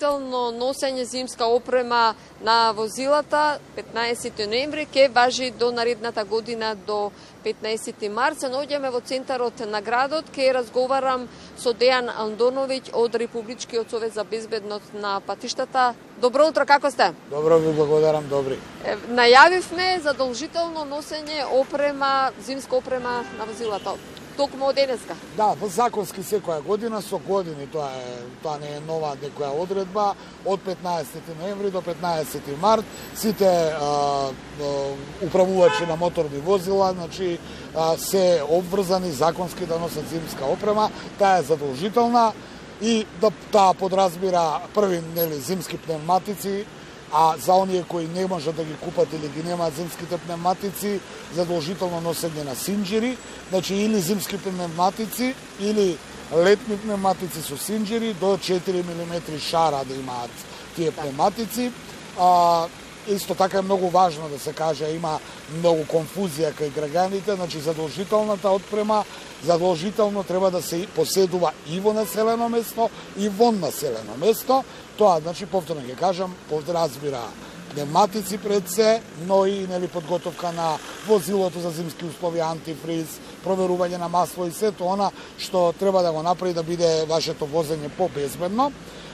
Носење зимска опрема на возилата 15 ноември ќе важи до наредната година до 15 март. Се наоѓаме во центарот на градот, ќе разговарам со Дејан Андоновиќ од Републичкиот совет за безбедност на патиштата. Добро утро, како сте? Добро ви благодарам, добри. Најавивме задолжително носење опрема, зимска опрема на возилата. Токму од денеска. Да, законски секоја година со години, тоа не е нова некоја одредба, од 15 ноември до 15 март сите управувачи на моторни возила, значи се обврзани законски да носат зимска опрема, таа е задолжителна и таа подразбира први зимски пневматици, а за оние кои не можат да ги купат или ги немаат зимските пневматици, задолжително носење на синџири, значи или зимски пневматици, или летни пневматици со синџири, до 4 мм шара да имаат тие пневматици. Исто така е многу важно да се каже, има многу конфузија кај граѓаните, значи задолжителната отпрема задолжително треба да се поседува и во населено место и вон населено место. Тоа, значи, повторно ќе кажам, подразбира пневматици пред се, но и подготовка на возилото за зимски услови, антифриз, проверување на масло и сето она што треба да го направи да биде вашето возење побезбедно.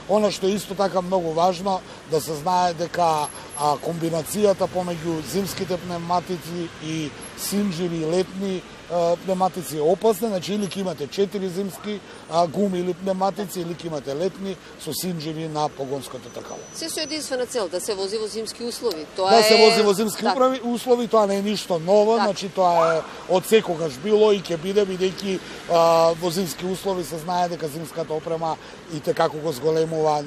Оно што е исто така многу важно да се знае дека комбинацијата помеѓу зимските пневматици и синџири летни пневматици е опасна, значи или ќе имате 4 зимски гуми или пневматици, или ќе имате летни со синџири на погонското тркало. Се со единствена цел да се вози во зимски услови. Да се вози во зимски услови, тоа не е ништо ново, значи тоа е од секогаш било и ќе биде, бидејќи во зимски услови се знае дека зимската опрема и те како го зголемува,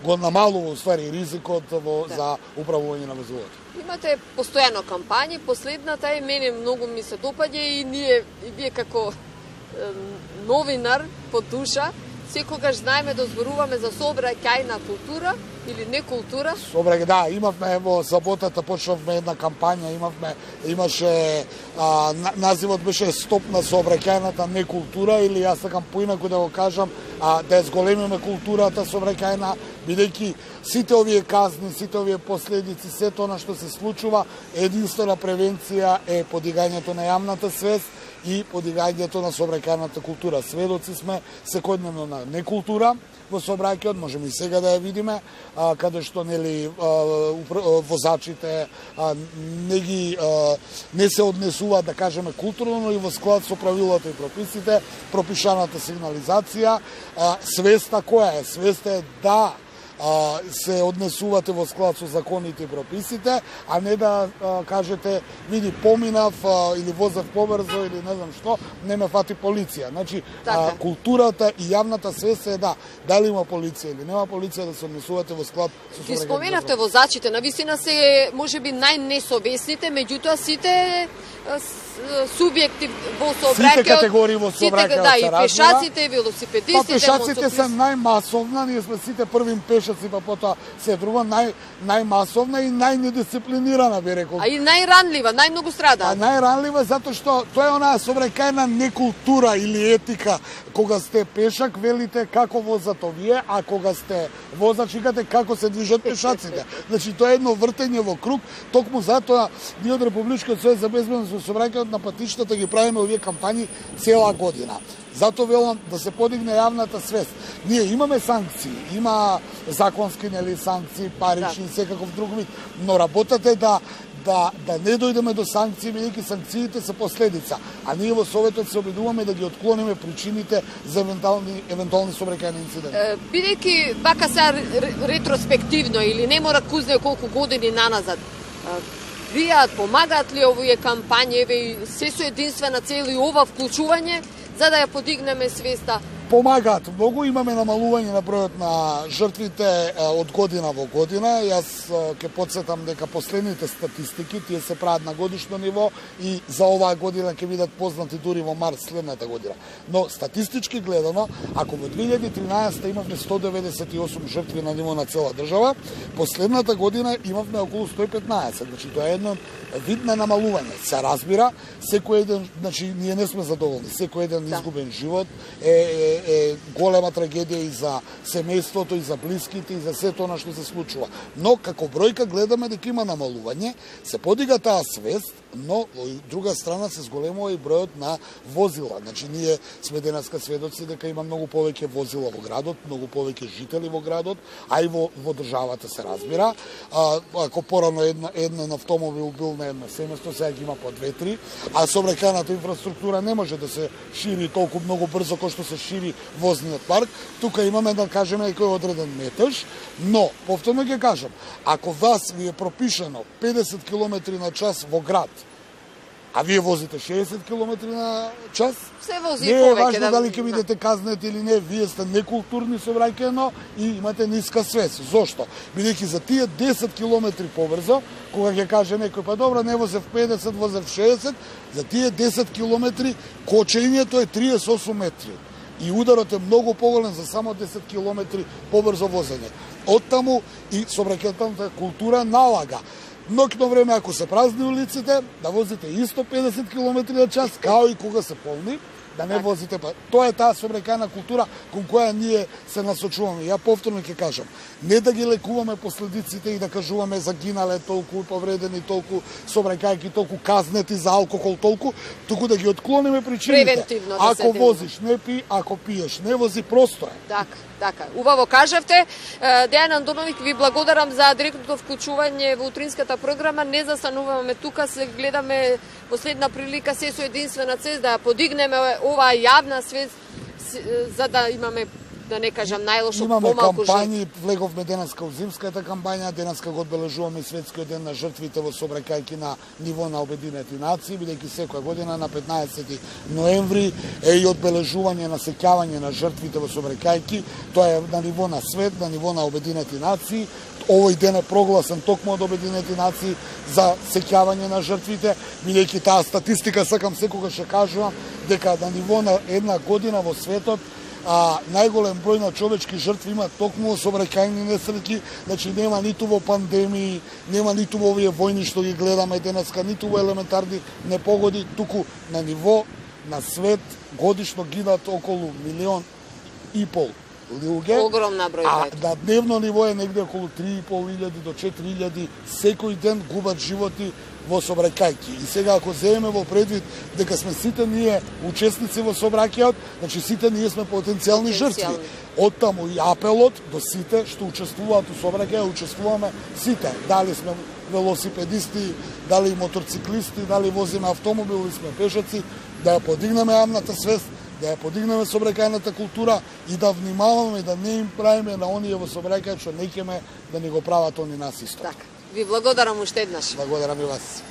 го намалува уствари ризикот за управување на возилото. Имате постојано кампањи, последната е мене многу ми се допаѓа и вие како новинар по душа, секогаш знаеме да зборуваме за сообраќајна култура или не култура. Да, имавме во саботата почнавме една кампања, имаше називот беше Стоп на сообраќајната некултура, или јас сакам поинаку да го кажам, да зголемиме културата сообраќајна, бидејќи сите овие казни, сите овие последици, сето она што се случува, единствена превенција е подигањето на јавната свест и подигањето на сообраќајната култура. Сведоци сме секојдневно на некултура во сообраќајот, можеме и сега да ја видиме, каде што возачите не се однесуваат, да кажеме, културно, но и во склад со правилата и прописите, пропишаната сигнализација, свеста која е? Свеста е да се однесувате во склад со законите и прописите, а не да кажете, види, поминав или возев побрзо или не знам што, не ме фати полиција. Значи, културата и јавната свест е дали има полиција или нема полиција, да се однесувате во склад со сообраќајните. Ги споменавте возачите, навистина се можеби најнесовесните, меѓутоа сите субјекти во сообраќајот, сите категории во сообраќајот се и пешаците, и велосипедистите, пешаците се најмасовна, ние сме сите првим пешаци, па потоа се друго, најмасовна и најнедисциплинирана, би рекол. А и најранлива, најмногу страда. Најранлива затоа што тоа е онаа сообраќајна некултура или етика. Кога сте пешак, велите како возат овие, а кога сте возач, викате како се движат пешаците. Значи, тоа е едно вртење во круг, токму затоа ние од Републичкиот совет за безбедност во сообраќајот на патиштата ги правиме овие кампањи цела година. Затоа велам да се подигне јавната свест. Ние имаме санкции, има законски санкции, парични, секаков друг вид, но работата е да не дојдеме до санкции, бидејќи санкциите се последица, а ние во Советот се обидуваме да ги отклониме причините за евентуални сообраќајни инциденти. Бидејќи вака се ретроспективно или не мора кузне колку години наназад, вие помагаат ли овие кампањи, се со единствена цел и ова вклучување за да ја подигнеме свеста? Помагаат многу, имаме намалување на бројот на жртвите од година во година. Јас ќе потсетам дека последните статистики, тие се прават на годишно ниво и за оваа година ќе бидат познати дури во март следната година. Но статистички гледано, ако во 2013 имавме 198 жртви на ниво на цела држава, последната година имавме околу 115. Значи тоа е едно вид на намалување. Се разбира, секој еден, значи ние не сме задоволни, секој еден изгубен живот е е голема трагедија и за семејството, и за блиските, и за сето она што се случува. Но како бројка гледаме дека има намалување, се подига таа свест, но од друга страна се зголемува и бројот на возила. Значи ние сме денеска сведоци дека има многу повеќе возила во градот, многу повеќе жители во градот, а и во државата се разбира. Ако порано еден автомобил бил на едно семејство, сега ги има по 2-3, а сообраќајната инфраструктура не може да се шири толку многу брзо кој што се шири возниот парк. Тука имаме, да кажеме, некој одреден метеж, но повторно ќе кажам, ако вас ви е пропишано 50 км на час во град, а вие возите 60 км на час, се вози не е повеќе, важно дали ќе бидете казнети или не, вие сте некултурни сообраќајно и имате ниска свест. Зошто? Бидејќи за тие 10 км побрзо, кога ќе каже некој, па добро, не возев 50, возев 60, за тие 10 км кочењето е 38 метри. И ударот е многу поголем за само 10 км побрзо возење. Оттаму и сообраќајната култура налага ноќно време, ако се празни улиците, да возите исто 50 км на час, као и кога се полни, да не возите. Тоа е таа сообраќајна култура кон која ние се насочуваме. Ја повторно ќе кажам, не да ги лекуваме последиците и да кажуваме загинале толку, повредени толку, сообраќајки толку, казнети за алкохол толку, туку да ги отклониме причините. Превентивно да ако возиш, не пи, ако пиеш, не вози, просто е. Така. Убаво кажавте. Дејан Андоновиќ, ви благодарам за директното вклучување во утринската програма. Не застануваме тука, се гледаме последна прилика се со единствена цел да подигнеме оваа јавна свест, за да имаме, да не кажам најлошо, помалку жртви. Имаме кампањи, влеговме денеска у зимската кампања, денеска го одбележуваме Светскиот ден на жртвите во сообраќајки на ниво на Обединети нации, бидејќи секоја година на 15 ноември е и одбележување на сеќавање на жртвите во сообраќајки. Тоа е на ниво на свет, на ниво на Обединети нации. Овој ден е прогласен токму од Обединети нации за сеќавање на жртвите, бидејќи таа статистика, сакам секогаш ќе кажувам, дека на ниво на една година во светот најголем број на човечки жртви има токму во сообраќајни несреќи, значи нема ниту во пандемии, нема ниту во овие војни што ги гледаме денеска, ниту во елементарни непогоди, туку на ниво на свет годишно гинат околу 1,5 милион луѓе. Огромна бројка. А на дневно ниво е негде околу 3.500 до 4.000 секој ден губат животи во сообраќајки. И сега ако земеме во предвид дека сме сите ние учесници во сообраќајот, значи сите ние сме потенцијални жртви. Оттаму и апелот до сите што учествуваат у сообраќај, учествуваме сите. Дали сме велосипедисти, дали моторциклисти, дали возиме автомобил или сме пешаци, да ја подигнеме јавната свест, да ја подигнеме сообраќајната култура и да внимаваме да не им правиме на оние во сообраќај што неќеме да ни го прават они нас исто. Така. Ви благодарам уште еднаш. Благодарам и вас.